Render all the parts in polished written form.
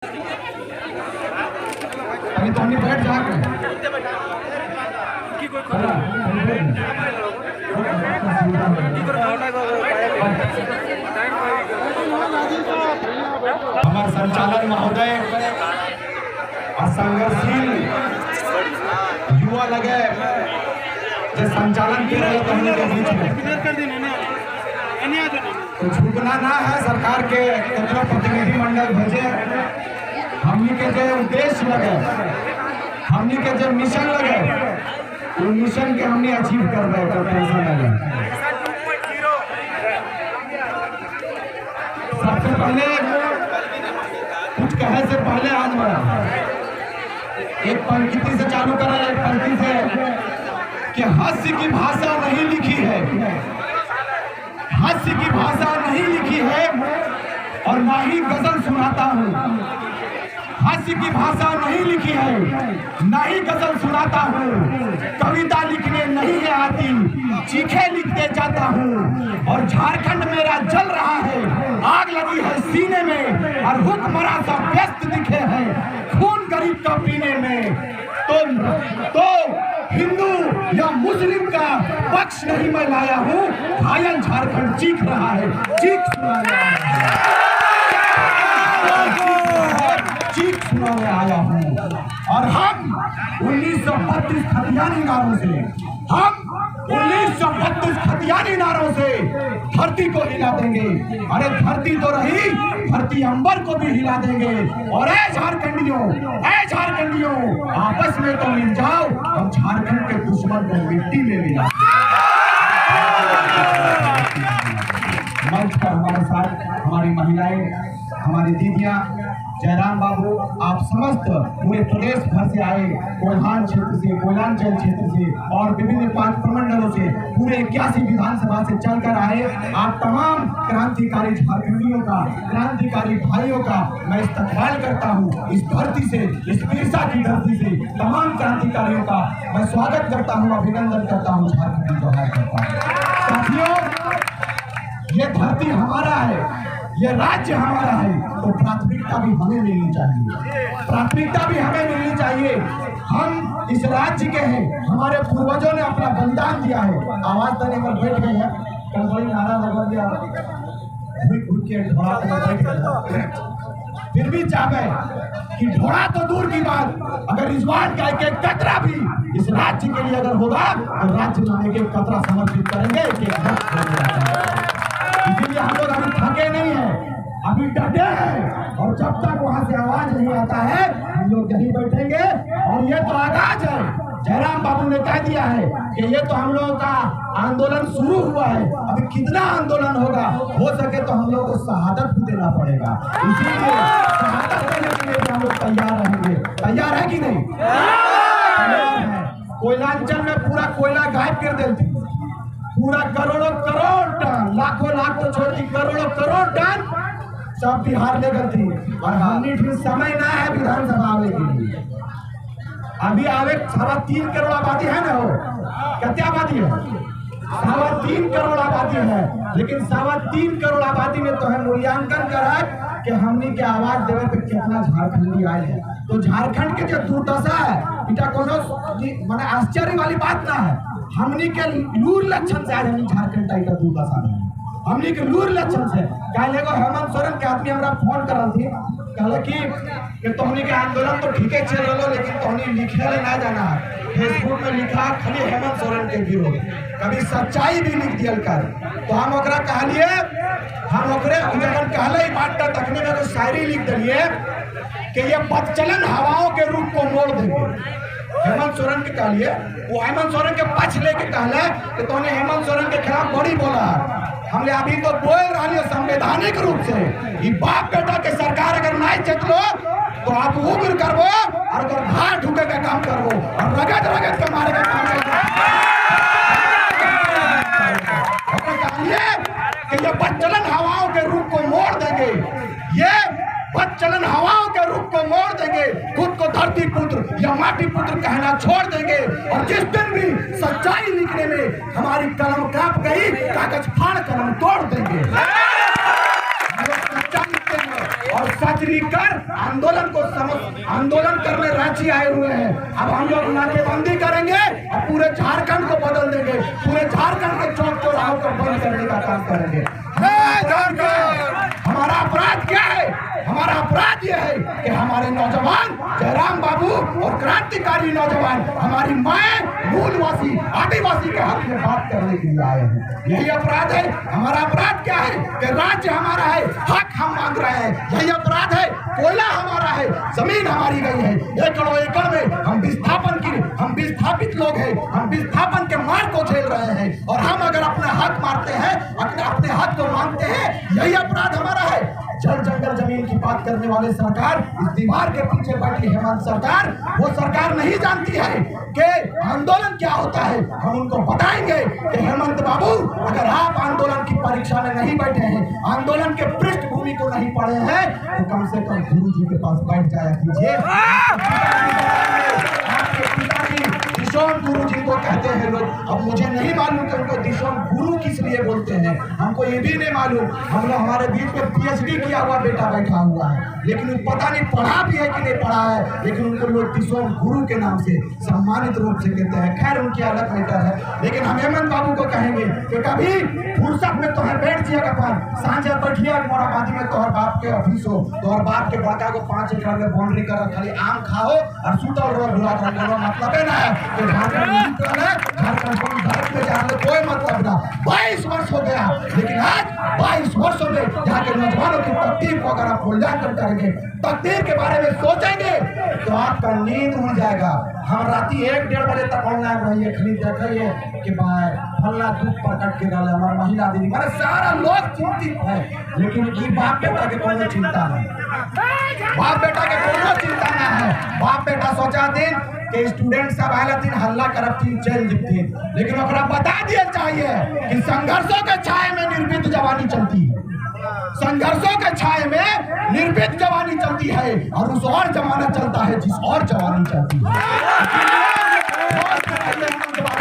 अभी तो हमने बैठ जा हमारे संचालक महोदय संघर्षशील युवा लगे जो संचालन कर रहे तो हमने बीच में तो झुकना ना है। सरकार के कितना प्रतिनिधिमंडल भेजे, हमनी के जो उद्देश्य लगे, हमनी के जो मिशन लगे, वो मिशन के हमने अचीव कर रहे हैं। टेंशन लगे सबसे पहले कुछ कहे से पहले आज बड़ा एक पंक्ति से चालू करा, एक पंक्ति से कि हास्य की भाषा नहीं लिखी है, हास्य की भाषा नहीं लिखी है और ना ही गजल सुनाता हूँ। हास्य की भाषा नहीं लिखी है, ना ही गजल सुनाता हूँ। कविता लिखने नहीं आती, चीखे लिखते जाता हूँ। और झारखंड मेरा जल रहा है, आग लगी है सीने में और हुक्मरां सब व्यस्त दिखे हैं खून गरीब का पीने में। तो हिंदू या मुस्लिम का पक्ष नहीं मैं लाया हूँ, घायल झारखंड चीख रहा है, चीख सुनाने आया हूँ। और हम 1932 खतियानी नारों से, हम 1932 खतियानी नारों से धरती को हिला देंगे। अरे धरती तो रही, धरती अंबर को भी हिला देंगे। और ऐ झारखंडियों, आपस में तो मिल जाओ और झारखंड के दुश्मन को मिट्टी में मिला। मंच पर हमारे साथ हमारी महिलाएं, हमारी दीदियां, जयराम बाबू, आप समस्त पूरे प्रदेश भर से आए, कोल्हान क्षेत्र से, कोयलांचल क्षेत्र से और विभिन्न 5 प्रमंडलों से, पूरे 81 विधानसभा से चलकर आए। आप तमाम क्रांतिकारी झारखंडियों का, क्रांतिकारी भाइयों का मैं इस्तकबाल करता हूँ। इस धरती से, इस बिरसा की धरती से तमाम क्रांतिकारियों का मैं स्वागत करता हूँ, अभिनंदन करता हूँ, झारखंड जोहार करता हूँ। साथियों, ये धरती हमारा है, ये राज्य हमारा है, तो प्राथमिकता भी हमें मिलनी चाहिए, प्राथमिकता भी हमें मिलनी चाहिए। हम इस राज्य के हैं, हमारे पूर्वजों ने अपना बलिदान दिया है। आवाज देने पर बैठ गए हैं, कल बड़ी नारा लगा दिया, फिर भी चाहे कि ढोड़ा तो दूर की बात, अगर रिजवान का एक कतरा भी इस राज्य के लिए अगर होगा तो राज्य में एक कतरा समर्पित करेंगे। इसीलिए हम लोग अभी थके नहीं है, अभी डटे हैं और जब तक वहां से आवाज नहीं आता है हम लोग यहीं बैठेंगे। और ये तो आगाज है, जयराम बाबू ने कह दिया है कि ये तो हम लोगों का आंदोलन शुरू हुआ है, अभी कितना आंदोलन होगा, हो सके तो हम लोग को शहादत भी देना पड़ेगा। इसीलिए शहादत देने के लिए हम लोग तैयार रहेंगे। तैयार है कि नहीं? कोयलांचल में पूरा कोयला गायब कर देती, पूरा करोड़ों करोड़ टन, लाखों लाख तो छोड़ दी, करोड़ों करोड़ टन सब बिहार ले गई थी। और हमने फिर समय ना है विधानसभा आवे के लिए, अभी आवे 3.25 करोड़ आबादी है ना, हो कितनी आबादी है? 3.25 करोड़ आबादी है। लेकिन 3.25 करोड़ आबादी में तो है मूल्यांकन करा कि हमने के आवाज देवे पे कितना झारखंडी आए हैं। तो झारखंड के जो दुर्दशा है, इटा कोनो माने आश्चर्य वाली बात ना है, हमनी के लूर लक्षण से आज हम झारखंड टाइप का दुर्दशा है, हमनी के लूर लक्षण से। कल एगो हेमंत सोरेन के आदमी हमरा फोन करल थी, कहले कि तोहनी के आंदोलन तो ठीक है चल रहा, लेकिन तोहनी लिखे ना जाना है, फेसबुक में लिखा खाली हेमंत सोरेन के विरोध, कभी सच्चाई भी लिख दिया कर। तो हम ओकरा कहलिए, हम ओकरे जब कहले बात तखनी में शायरी लिख दिए कि ये बदचलन हवाओं के रूप को मोड़ देंगे। हेमंत सोरेन के कहलिए, वो हेमंत सोरेन के पक्ष लेके कहले कि तूने हेमंत सोरेन के खिलाफ बड़ी बोला। हमने अभी तो बोल रही है संवैधानिक रूप से, ये बाप बेटा के सरकार अगर नहीं चलो तो आप उग्र करवो और अगर घाट ढूके का काम करवो और रगत रगत के मारे का काम करवो। कि ये बदचलन हवाओं के रूप को मोड़ देंगे, ये बदचलन हवाओं के रूप को मोड़ देंगे, खुद को धरती पुत्र या माटी पुत्र कहना छोड़ देंगे। और जिस दिन भी सच्चाई लिखने में हमारी कलम कांप गई, कागज फाड़ कलम तोड़ देंगे। और सच लिख कर आंदोलन करने रांची आए हुए हैं। अब हम लोग नाकेबंदी करेंगे और पूरे झारखंड को बदल देंगे, पूरे झारखंड के चौक चौराहों को बंद करने का काम करेंगे। हमारा अपराध क्या है? हमारा अपराध यह है कि हमारे नौजवान जयराम बाबू और क्रांतिकारी नौजवान हमारी माए मूलवासी आदिवासी के हक में बात करने के लिए आए हैं। यही अपराध है। हमारा अपराध क्या है कि राज्य हमारा है, हक हम मांग रहे हैं। यही अपराध है। कोयला हमारा है, जमीन हमारी गई है, एकड़ों एकड़ में हम विस्थापित लोग हैं, हम विस्थापन के मार को झेल रहे हैं और हम अगर अपना हक मारते हैं, अपने हक को मांगते हैं, यही अपराध हमारा है। जल जंगल जमीन की बात करने वाले सरकार, इस दीवार के पीछे बैठी हेमंत सरकार, वो सरकार नहीं जानती है कि आंदोलन क्या होता है। हम उनको बताएंगे कि हेमंत बाबू, अगर आप आंदोलन की परीक्षा में नहीं बैठे हैं, आंदोलन के पृष्ठभूमि को नहीं पढ़े हैं, तो कम से कम गुरु जी के पास बैठ जाया कीजिए। दिशोम गुरु जी को कहते हैं लोग। अब मुझे नहीं मालूम कि उनको दिशोम गुरु किस लिए बोलते हैं, हमको ये भी नहीं मालूम। हम लोग हमारे बीच में पीएचडी किया हुआ बेटा बैठा हुआ है, लेकिन पता नहीं पढ़ा भी है कि नहीं पढ़ा है, लेकिन उनको लोग दिशोम गुरु के नाम से सम्मानित रूप से कहते हैं। खैर, उनकी अलग मैटर है, लेकिन हम हेमंत बाबू को कहेंगे कि कभी फुर्सत में तोहर बैठ जिएगा पान सांझे बैठिए मोराबादी में, तोहर बाप के ऑफिस हो, तोहर बाप के बड़का को 5 एकड़ में बाउंड्री कर, खाली आम खाओ और सुतल रहो, बुला करो, मतलब है ना कि झारखंड भारत में जाने कोई मतलब ना। 22 वर्ष हो गया, लेकिन आज 22 वर्षों में यहाँ के नौजवानों की तकदीर को अगर आप मूल्यांकन करेंगे, तकदीर के बारे में सोचेंगे, तो आपका नींद उड़ जाएगा। हम राती 1-1:30 बजे तक ऑनलाइन रहिए, खाली देखिए कि भाई फल्ला दुख प्रकट के रहा हमारा महिला दीदी, मारे सारा लोग चिंतित है, लेकिन ये बाप बेटा के कोनो चिंता नहीं, बाप बेटा के कोनो चिंता ना है। बाप बेटा सोचा दिन कि स्टूडेंट सब आए दिन हल्ला करब थी, चल जितने, लेकिन ओकरा बता दिया चाहिए कि संघर्षों के छाए में निर्भीक जवानी चलती है, संघर्षों के छाए में निर्भीक जवानी चलती है, और उस और जमाना चलता है जिस और जवानी चलती है।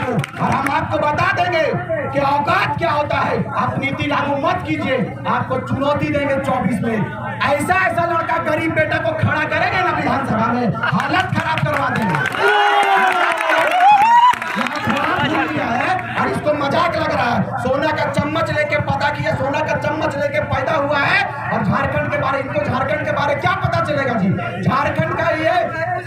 और हम आपको बता देंगे कि औकात क्या होता है। आप नीति लागू मत कीजिए, आपको चुनौती देंगे 24 में। ऐसा लड़का गरीब बेटा को खड़ा करेंगे ना विधानसभा में, हालत खराब करवा देंगे। और इसको मजाक लग रहा है, सोना का चम्मच लेके पता किया, सोना का चम्मच लेके पैदा हुआ है, और झारखंड के बारे, इनको झारखंड के बारे क्या पता चलेगा जी। झारखंड का ये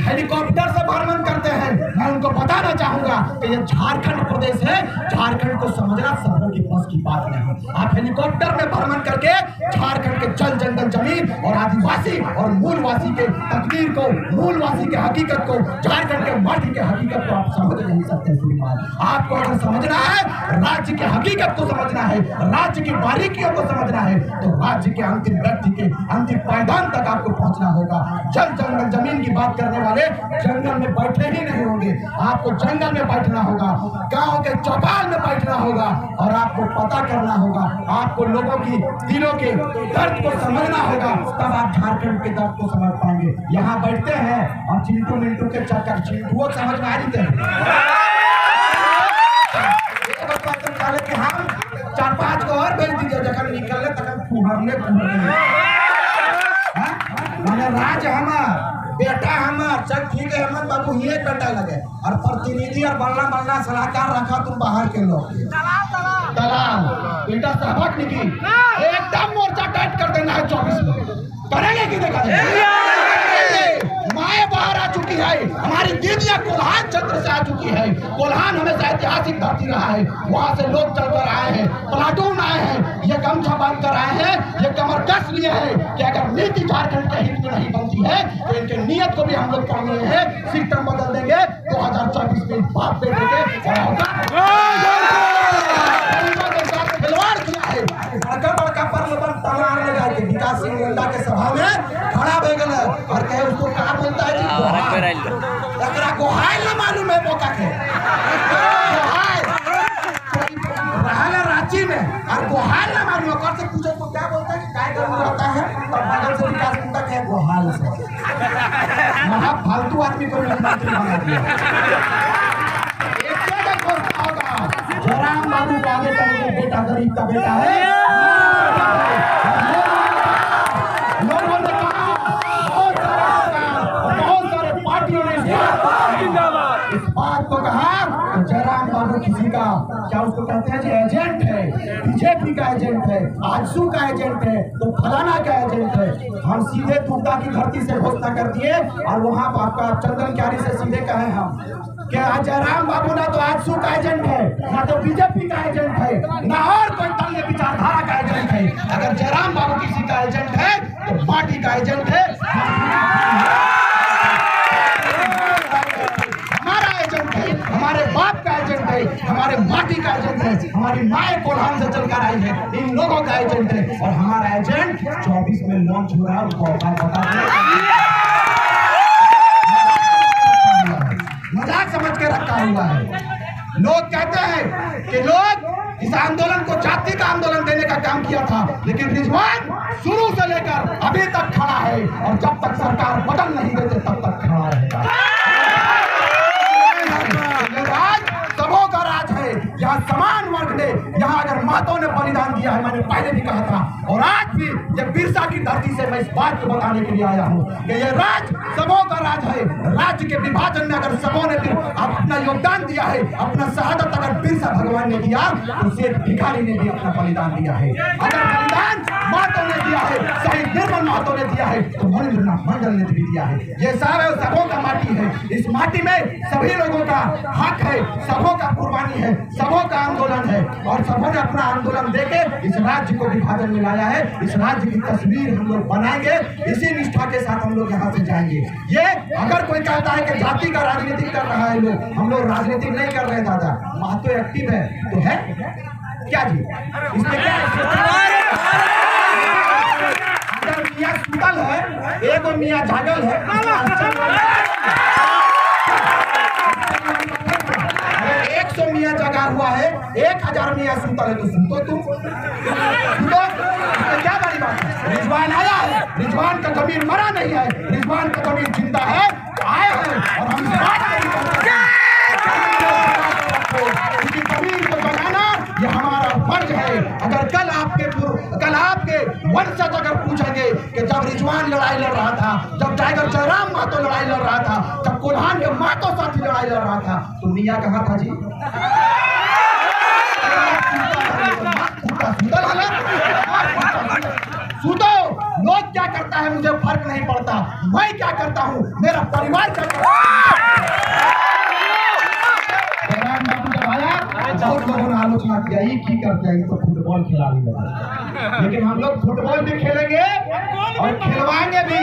हेलीकॉप्टर से भ्रमण करते हैं। मैं उनको बताना चाहूंगा कि ये झारखंड प्रदेश है, झारखंड को समझना सबों की बस की बात नहीं। आप हेलीकॉप्टर में भ्रमण करके झारखंड के जल जंगल जमीन और आदिवासी और मूलवासी के तकदीर को, मूलवासी के हकीकत को, झारखंड के माटी के हकीकत को आप समझ नहीं सकते। आपको अगर समझना है, राज्य की हकीकत को समझना है, राज्य की बारीकियों को समझना है, तो राज्य के अंतिम व्यक्ति के अंतिम पायदान तक आपको पहुंचना होगा। जल जंगल जमीन की बात करने वाले जंगल में बैठे ही नहीं होंगे, आपको जंगल में बैठना होगा, गांव के चौपाल में बैठना होगा, और आपको पता करना होगा, आपको लोगों की दिलों के दर्द को समझना होगा, तब आप झारखंड के दर्द को समझ पाएंगे। यहाँ बैठते हैं और चिंटू मिंटू के चक्कर, चिंटू समझ में आ जाते हैं कि हम 4-5 को और भेज दीजिए, जब निकलने तक फुहरने मैंने राज हमार बेटा हमार, चल ठीक है हेमंत बाबू ही एक बेटा लगे, और प्रतिनिधि और बल्ला सलाहकार रखा तुम बाहर के लोग दलाल बेटा सहमत नहीं, एकदम मोर्चा टाइट कर देना है 24 में, करेंगे कि देखा माए बाहर आ चुकी है, हमारी दीदियां कोल्हान क्षेत्र से आ चुकी है। कोल्हान हमेशा ऐतिहासिक धरती रहा है, वहां से लोग चलकर आए हैं, प्लाटून आए हैं, ये गमछा बांधकर आए हैं, ये कमर कस लिए हैं कि अगर नीति झारखंड के हित में नहीं बनती है तो इनके नियत को भी हम लोग पढ़ रहे हैं, सिस्टम बदल देंगे 2024 में। बाप बेटे के खिलवाड़ किया है, बड़का प्रलोभन तलवार ले जाके विकास सिंह मुंडा के सभा में खड़ा हो गए और कहे उसको कहा बोलता है गोहाइल ना मालूम है मौका के रांची में, और गोहाइल ना मालूम है से पूछो तो क्या बोलता है कि काय करना रहता है, और बगल से विकास मुंडा के गोहाइल से महा फालतू आदमी को मंत्री बना दिया। जयराम बाबू को आगे करेंगे, बेटा गरीब का बेटा है, लोगों ने क्या उसको कहते हैं जी एजेंट है, बीजेपी का एजेंट है, आजसू का एजेंट है, तो फलाना का एजेंट है। हम सीधे तुर्ता की धरती से घोषणा कर दिए और वहां आपका चंदन क्यारी से सीधे कहे हम क्या जयराम बाबू ना तो आजसू का एजेंट है, ना तो बीजेपी का एजेंट है, ना और कोई तल्य विचारधारा का एजेंट है। अगर जयराम बाबू किसी का एजेंट है तो पार्टी का एजेंट है, हमारा एजेंट है, हमारे बाप का एजेंट है, हमारे माटी का एजेंट है, हमारी माए कोल्हान से चलकर आई है, इन लोगों का एजेंट है। और हमारा एजेंट 24 में लॉन्च हो रहा है, उसको बता मजाक समझ के रखा हुआ है। लोग कहते हैं कि लोग इस आंदोलन को जाति का आंदोलन देने का काम किया था, लेकिन रिजवान शुरू से लेकर अभी तक खड़ा है और जब तक सरकार बदल नहीं देते तब तक खड़ा रहेगा। राज सबों का राज है, यहाँ समान वर्ग ने, यहाँ अगर महतों ने बलिदान दिया है, मैंने पहले भी कहा था और आज भी ये बिरसा की धरती से मैं इस बात को बताने के लिए आया हूँ कि ये राज सबों का राज है। राज्य के विभाजन में अगर सबों ने अपना योगदान दिया है, अपना शहादत अगर बिरसा भगवान ने दिया तो शेख भिखारी ने भी अपना बलिदान दिया है। अगर बलिदान महतों ने दिया है, शहीद निर्मल महतो ने दिया है, तो मणिन्द्रनाथ मंडल ने भी दिया है। ये सबों का माटी है, इस माटी में सभी लोगों का हक है, सबों का कुर्बानी है, सबों का आंदोलन है और सबों ने अपना आंदोलन देके इस राज्य को विभाजन में लाया है। इस राज्य की तस्वीर हम लोग बनाएंगे, इसी निष्ठा के साथ हम लोग यहाँ से जाएंगे। ये अगर कोई कहता है कि जाति का राजनीति कर रहा है लोग, हम लोग राजनीति नहीं कर रहे दादा, महतो एक्टिव है तो है क्या जी, इसमें क्या अगर मियाँ सुतल है, एक मियाँ जागल है, 100 मियाँ जगा हुआ है, 1000 मियाँ सुतल है तो सुतो तुम, सुतो, क्या बड़ी बात है। रिजवान आया है, रिजवान का जमीन मरा नहीं है, रिजवान का जमीन जिंदा है, आए हैं और हम जमीन को बनाना ये हमारा फर्ज है। अगर कल आपके वंशज अगर पूछेंगे कि जब रिजवान लड़ाई लड़ रहा था, जब टाइगर जयराम महतो लड़ाई लड़ रहा था, जब कोल्हान के महतो साथी लड़ाई लड़ रहा था, तो मियाँ कहाँ था जी? सुतो, लोग क्या करता है मुझे फर्क नहीं पड़ता, मैं क्या करता हूँ, मेरा परिवार क्या करता है। बहुत लोगों ने आलोचना किया ये की करते हैं, तो फुटबॉल खिलाड़ी लगे, लेकिन हम लोग फुटबॉल भी खेलेंगे और खिलवाएंगे भी।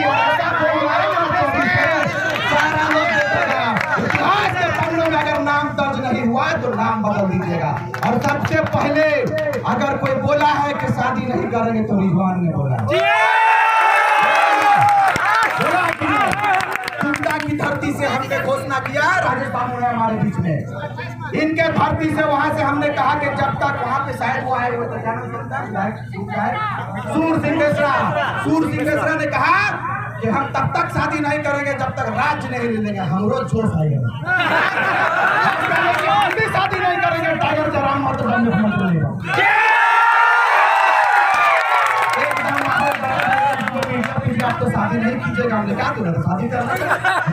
इतिहास के पन्नों में अगर नाम दर्ज नहीं हुआ तो नाम बदल दीजिएगा। और सबसे पहले अगर कोई बोला है कि शादी नहीं करेंगे तो रिजवान ने बोला की धरती से हमने घोषणा किया, राजेश बाबू ने हमारे बीच में, इनके धरती से वहां से हमने कहा कि जब तक वहां पे शायद वो आए हुए सूर सिंह ने कहा कि हम तब तक शादी नहीं करेंगे जब तक राज्य नहीं ले लेंगे। हम रोज जोश आएगा शादी नहीं करेंगे, टाइगर जयराम महतो मुख्यमंत्री आप तो शादी नहीं कीजिएगा, हमने कहा तो शादी करना।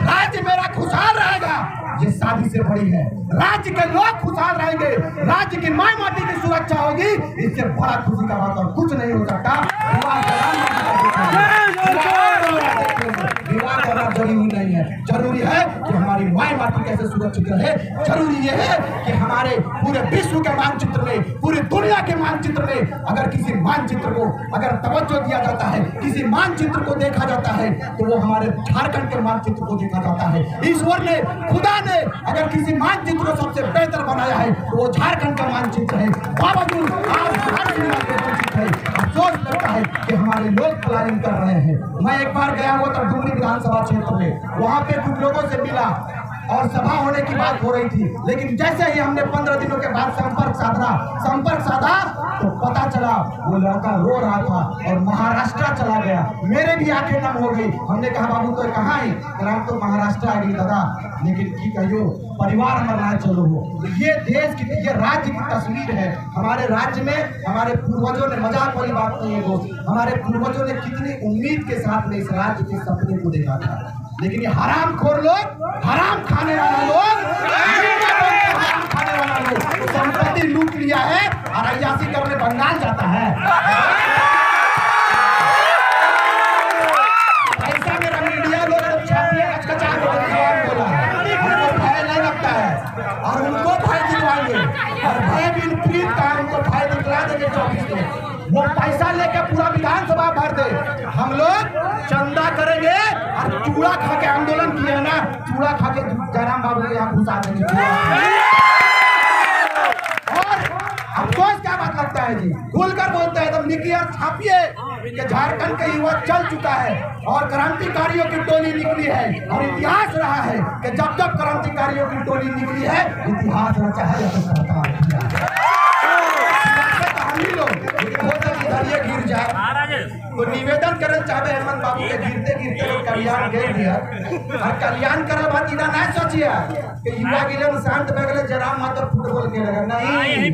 राज्य मेरा खुशहाल रहेगा, ये शादी से बड़ी है। राज्य के लोग खुशहाल रहेंगे, राज्य की माई माटी की सुरक्षा होगी, इससे बड़ा खुशी का बात और कुछ नहीं हो सकता। विवाह करना जरूरी नहीं है, जरूरी है कि हमारी माई माटी कैसे सुरक्षित रहे। जरूरी ये है कि हमारे पूरे विश्व के मानचित्र में, पूरी दुनिया के मानचित्र में अगर किसी मानचित्र को अगर तवज्जो दिया जाता है, किसी मानचित्र को देखा जाता है, तो वो हमारे झारखंड के मानचित्र को देखा जाता है। ईश्वर ने, खुदा ने अगर किसी मानचित्र को सबसे बेहतर बनाया है तो वो झारखंड का मानचित्र है। बावजूद आज अफसोस लगता है कि हमारे लोग प्लानिंग कर रहे हैं। मैं एक बार गया हुआ था डुमरी विधानसभा क्षेत्र में, वहां पे कुछ लोगों से मिला और सभा होने की बात हो रही थी, लेकिन जैसे ही हमने 15 दिनों के बाद संपर्क साधा तो पता चला वो लड़का रो रहा था और महाराष्ट्र चला गया। मेरे भी आंखें नम हो गई। हमने कहा बाबू तो कहाँ है? हम तो महाराष्ट्र आ गई दादा, लेकिन की कहियो परिवार हमारा चलो हो। ये देश की, ये राज्य की तस्वीर है। हमारे राज्य में हमारे पूर्वजों ने, मजाक वाली बात नहीं है दोस्त, हमारे पूर्वजों ने कितनी उम्मीद के साथ में इस राज्य के सपने को देखा था, लेकिन ये हरामखोर लोग, हराम खाने वाला लोग, संपत्ति अयाशी करने बंगाल जाता है। ऐसा मेरा मीडिया लोग छापिए कचकचा के बोला, हमको भय नहीं लगता है और उनको भय दिलवाएंगे और भय भी प्रीत का उनको भय दिखला देंगे 24 में। वो पैसा लेके पूरा विधानसभा भर दे, हम लोग चंदा करेंगे और चूड़ा खा के आंदोलन किए है ना, चूड़ा खा के जयराम बाबू के यहाँ घुसा देंगे। और अफसोस क्या बात लगता है जी, खुलकर बोलते हैं एकदम निकलिए छापिए कि झारखंड के युवा चल चुका है और क्रांतिकारियों की टोली निकली है और इतिहास रहा है कि जब जब क्रांतिकारियों की टोली निकली है इतिहास रचा है। ये गिर जाए तो निवेदन करना चाहे हेमंत बाबू के गिरते गिरते कल्याण गिर दिया और कल्याण करल बात इधर नहीं सोचिए कि युवा गिरन शांत बगले जयराम मात्र फुटबॉल के लगा नहीं,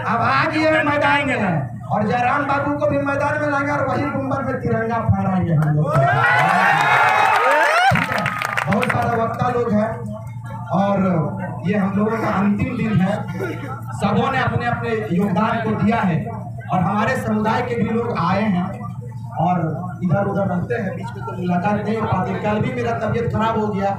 अब आ गए मैदान में और जयराम बाबू को भी मैदान में लगा और वही गुंबद में तिरंगा फहराएंगे हम लोग। बहुत सारा वक्ता लोग हैं और ये हम लोगों का अंतिम दिन है, सबों ने अपने अपने योगदान को दिया है और हमारे समुदाय के भी लोग आए हैं और इधर उधर रहते हैं, बीच में तो मुलाकात नहीं हो पाती। कल भी मेरा तबीयत खराब हो गया,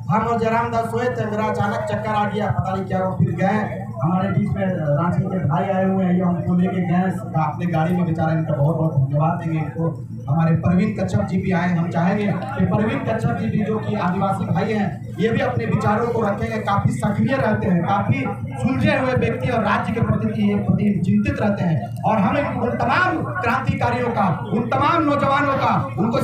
हम और जयराम दास सोए थे, मेरा अचानक चक्कर आ गया, पता नहीं क्या हो, फिर गए हमारे बीच में रांची के भाई आए हुए हैं, ये हमको लेके गए अपने गाड़ी में, बेचारा इनका बहुत बहुत धन्यवाद देंगे इनको। हमारे प्रवीण कच्छप जी भी आए, हम चाहेंगे कि प्रवीण कच्छप जी भी जो कि आदिवासी भाई हैं ये भी अपने विचारों को रखेंगे, काफी सक्रिय रहते हैं, काफी सुलझे हुए व्यक्ति और राज्य के प्रति चिंतित रहते हैं और हम उन तमाम क्रांतिकारियों का, उन तमाम नौजवानों का उनको